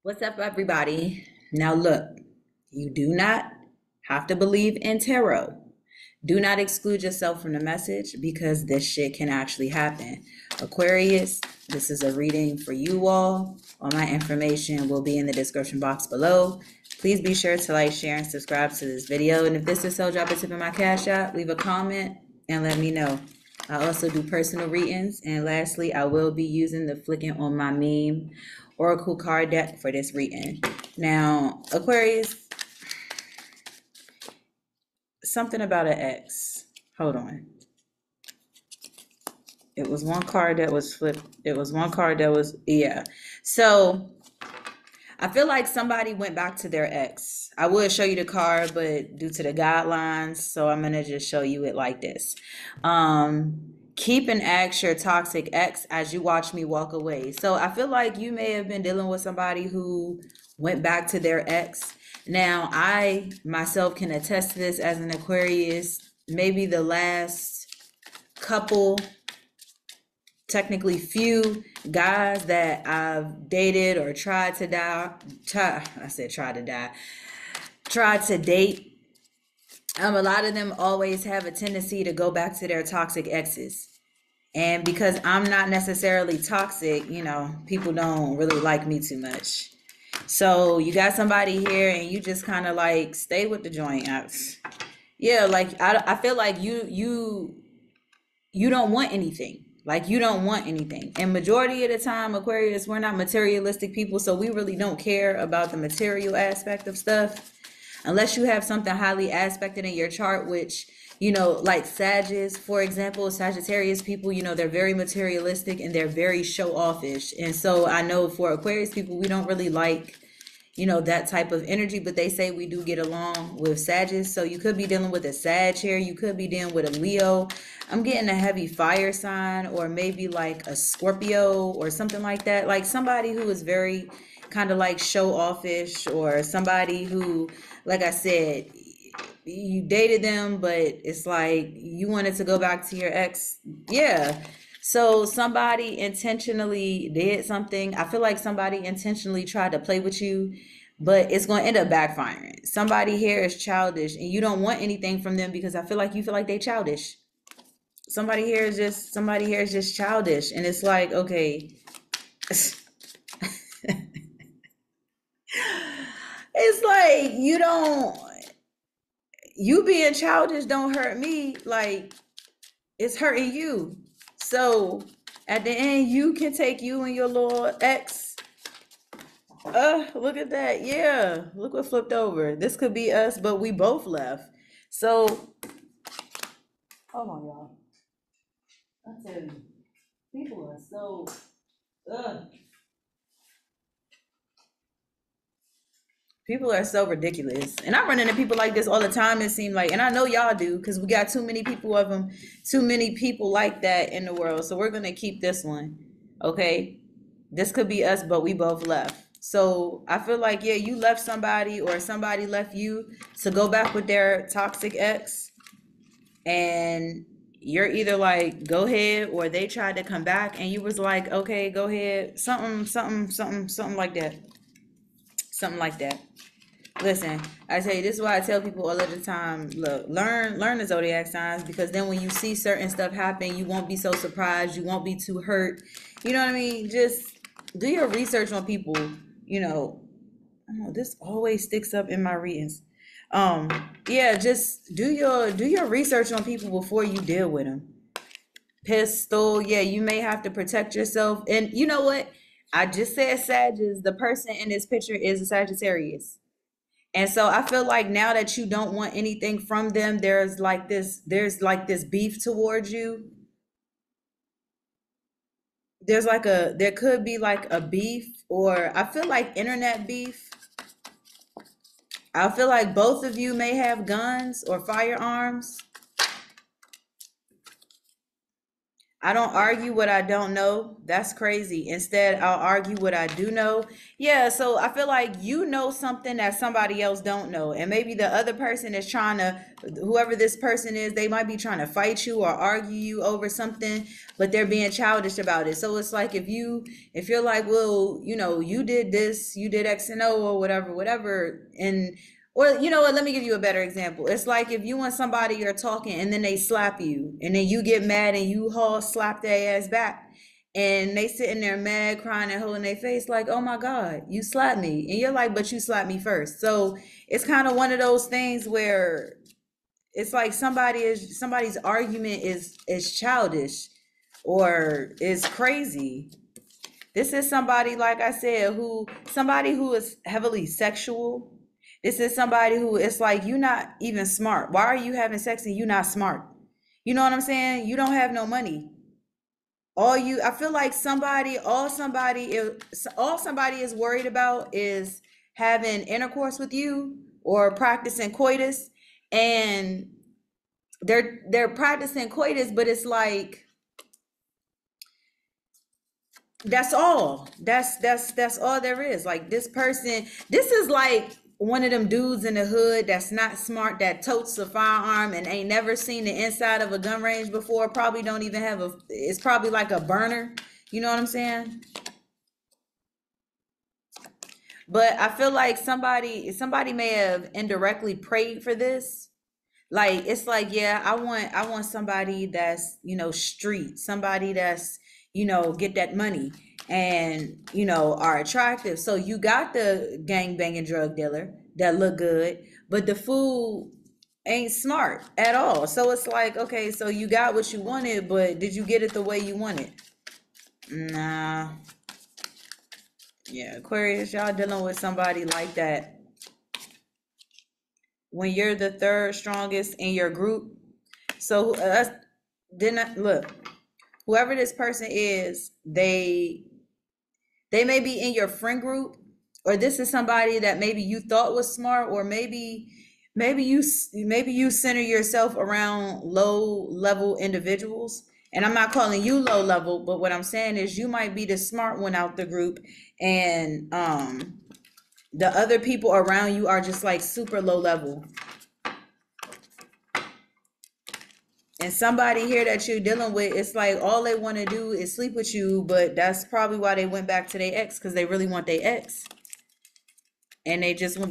What's up, everybody? Now, look, you do not have to believe in tarot. Do not exclude yourself from the message because this shit can actually happen. Aquarius, this is a reading for you all. All my information will be in the description box below. Please be sure to like, share, and subscribe to this video. And if this is so, drop a tip in my cash app, leave a comment, and let me know. I also do personal readings. And lastly, I will be using the Flicking on My Meme Oracle card deck for this reading. Now, Aquarius, something about an X. Hold on. It was one card that was flipped. It was one card that was, yeah. So I feel like somebody went back to their ex. I would show you the card, but due to the guidelines, so I'm going to just show you it like this. Keep and ask your toxic ex as you watch me walk away. So I feel like you may have been dealing with somebody who went back to their ex. Now, I myself can attest to this as an Aquarius. Maybe the last couple, technically few guys that I've dated or tried to date. A lot of them always have a tendency to go back to their toxic exes. And because I'm not necessarily toxic, people don't really like me too much. So you got somebody here and you just kind of like stay with the joint. Yeah, like I feel like you don't want anything. Like you don't want anything. And majority of the time, Aquarius, we're not materialistic people, so we really don't care about the material aspect of stuff. Unless you have something highly aspected in your chart, which, like Sagittarius, for example, Sagittarius people, they're very materialistic and they're very show offish. And so I know for Aquarius people, we don't really like, that type of energy, but they say we do get along with Sagittarius. So you could be dealing with a Sag here. You could be dealing with a Leo. I'm getting a heavy fire sign, or maybe like a Scorpio or something like that. Like somebody who is very kind of like show offish, or somebody who, like I said, you dated them, but it's like you wanted to go back to your ex. Yeah. So somebody intentionally did something. I feel like somebody intentionally tried to play with you, but it's going to end up backfiring. Somebody here is childish and you don't want anything from them because I feel like you feel like they childish. Somebody here is just childish, and it's like, okay. It's like you being childish don't hurt me, like it's hurting you. So at the end, you can take you and your little ex. Look at that. Yeah, look what flipped over. This could be us, but we both left. So hold on, y'all. I tell you, people are so people are so ridiculous. And I run into people like this all the time, it seems like. And I know y'all do, because we got too many people of them, too many people like that in the world. So we're going to keep this one. Okay? This could be us, but we both left. So I feel like, yeah, you left somebody or somebody left you to go back with their toxic ex. And you're either like, go ahead, or they tried to come back and you was like, okay, go ahead. Something like that. Something like that. Listen, I tell you, this is why I tell people all of the time, look, learn the zodiac signs, because then when you see certain stuff happen, you won't be so surprised, you won't be too hurt. You know what I mean? Just do your research on people, this always sticks up in my readings. Yeah, just do your research on people before you deal with them. Pistol, yeah, you may have to protect yourself. And you know what? I just said Sagittarius. The person in this picture is a Sagittarius. And so I feel like now that you don't want anything from them, there's like this beef towards you. There could be like a beef, or I feel like internet beef. I feel like both of you may have guns or firearms. I don't argue what I don't know. That's crazy. Instead, I'll argue what I do know. Yeah, so I feel like you know something that somebody else don't know. And maybe the other person is trying to, whoever this person is, they might be trying to fight you or argue you over something, but they're being childish about it. So it's like if you're like, well, you did this, you did X and O or whatever, and or you know what, let me give you a better example. It's like if you and somebody are talking and then they slap you and then you get mad and you haul slap their ass back and they sitting there mad, crying and holding their face like, oh my God, you slapped me. And you're like, but you slapped me first. So it's kind of one of those things where it's like somebody's argument is childish or is crazy. This is somebody, like I said, somebody who is heavily sexual. This is somebody who it's like, you're not even smart. Why are you having sex and you're not smart? You know what I'm saying? You don't have no money. I feel like all somebody is worried about is having intercourse with you or practicing coitus. And they're practicing coitus, but it's like, that's all. That's all there is. Like this is like one of them dudes in the hood that's not smart, that totes a firearm and ain't never seen the inside of a gun range before, probably don't even have it's probably like a burner. You know what I'm saying? But I feel like somebody may have indirectly prayed for this. Like it's like, yeah, I want somebody that's, street, somebody that's, get that money and, are attractive. So you got the gang banging drug dealer that look good, but the fool ain't smart at all. So it's like, okay, so you got what you wanted, but did you get it the way you wanted? Nah. Yeah, Aquarius, y'all dealing with somebody like that. When you're the third strongest in your group. So look, whoever this person is, they may be in your friend group, or this is somebody that maybe you thought was smart, or maybe you center yourself around low level individuals. And I'm not calling you low level, but what I'm saying is you might be the smart one out the group, and the other people around you are just like super low level. And somebody here that you're dealing with, it's like all they want to do is sleep with you, but that's probably why they went back to their ex, because they really want their ex. And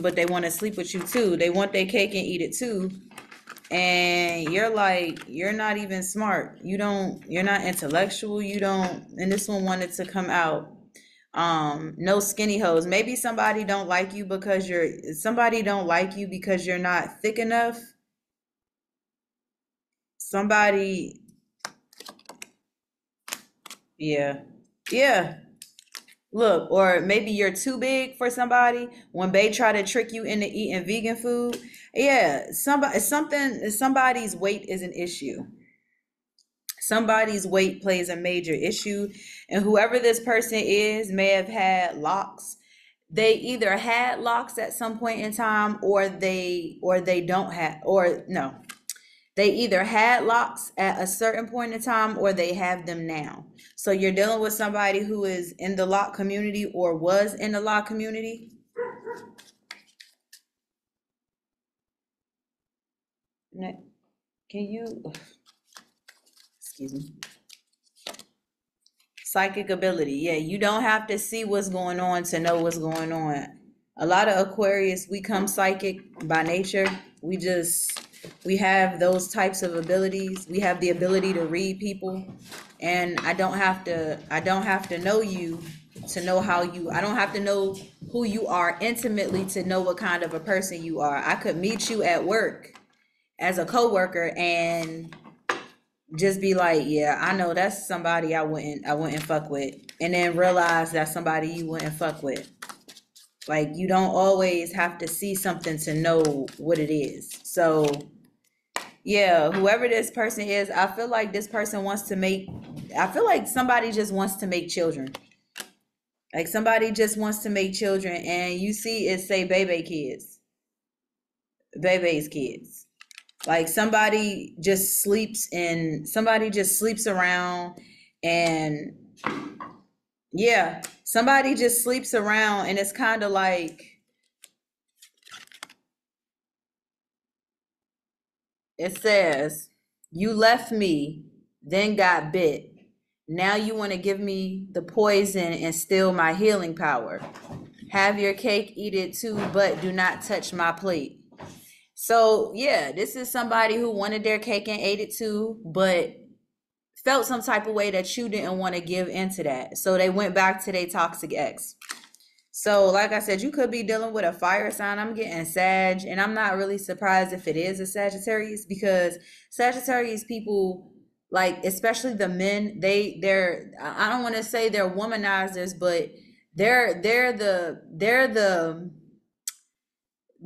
but they want to sleep with you too. They want their cake and eat it too. And you're like, you're not even smart. You're not intellectual. And this one wanted to come out. No skinny hoes. Maybe somebody don't like you because you're not thick enough. Somebody, yeah. Look, or maybe you're too big for somebody when they try to trick you into eating vegan food. Yeah, somebody's weight is an issue. Somebody's weight plays a major issue, and whoever this person is may have had locks. They either had locks at some point in time, or they don't have, or no. They either had locks at a certain point in time, or they have them now. So you're dealing with somebody who is in the lock community or was in the lock community. Can you, excuse me. Psychic ability. Yeah, you don't have to see what's going on to know what's going on. A lot of Aquarius, we come psychic by nature. We have those types of abilities. We have the ability to read people, and I don't have to know you to know I don't have to know who you are intimately to know what kind of a person you are. I could meet you at work as a coworker and just be like, yeah, I know that's somebody I wouldn't fuck with, and then realize that's somebody you wouldn't fuck with. Like, you don't always have to see something to know what it is. So yeah, whoever this person is, I feel like somebody just wants to make children. Like, somebody just wants to make children, and you see it say baby's kids. Like somebody just sleeps around, and yeah, somebody just sleeps around, and it's kind of like, it says, you left me, then got bit. Now you want to give me the poison and steal my healing power. Have your cake, eat it too, but do not touch my plate. So yeah, this is somebody who wanted their cake and ate it too, but felt some type of way that you didn't want to give into that. So they went back to their toxic ex. So like I said, you could be dealing with a fire sign. I'm getting Sag, and I'm not really surprised if it is a Sagittarius, because Sagittarius people, like especially the men, they're, I don't want to say they're womanizers, but they're the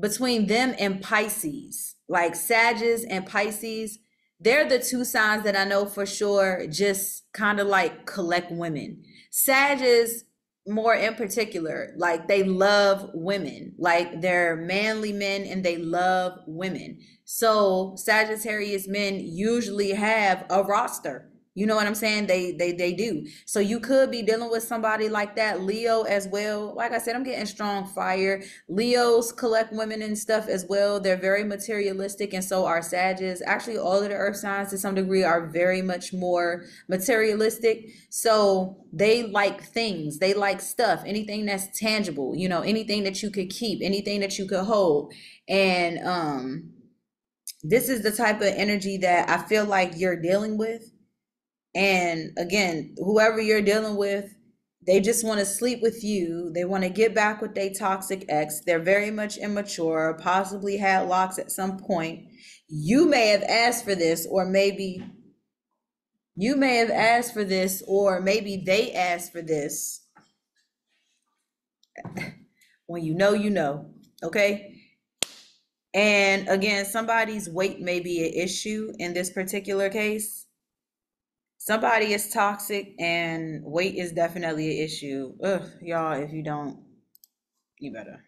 between them and Pisces, like Sagittarius and Pisces, they're the two signs that I know for sure just kind of like collect women. Sagittarius, more in particular, like they love women, like they're manly men and they love women. So Sagittarius men usually have a roster. You know what I'm saying? They do. So you could be dealing with somebody like that. Leo as well. Like I said, I'm getting strong fire. Leos collect women and stuff as well. They're very materialistic, and so are Sagittarius. Actually, all of the earth signs to some degree are very much more materialistic. So they like things. They like stuff. Anything that's tangible, you know, anything that you could keep, anything that you could hold. And this is the type of energy that I feel like you're dealing with. And again, whoever you're dealing with, they just want to sleep with you. They want to get back with their toxic ex. They're very much immature, possibly had locks at some point. You may have asked for this, or maybe you may have asked for this, or maybe they asked for this. When you know, you know. Okay. And again, somebody's weight may be an issue in this particular case. Somebody is toxic, and weight is definitely an issue. Ugh, y'all, if you don't, you better.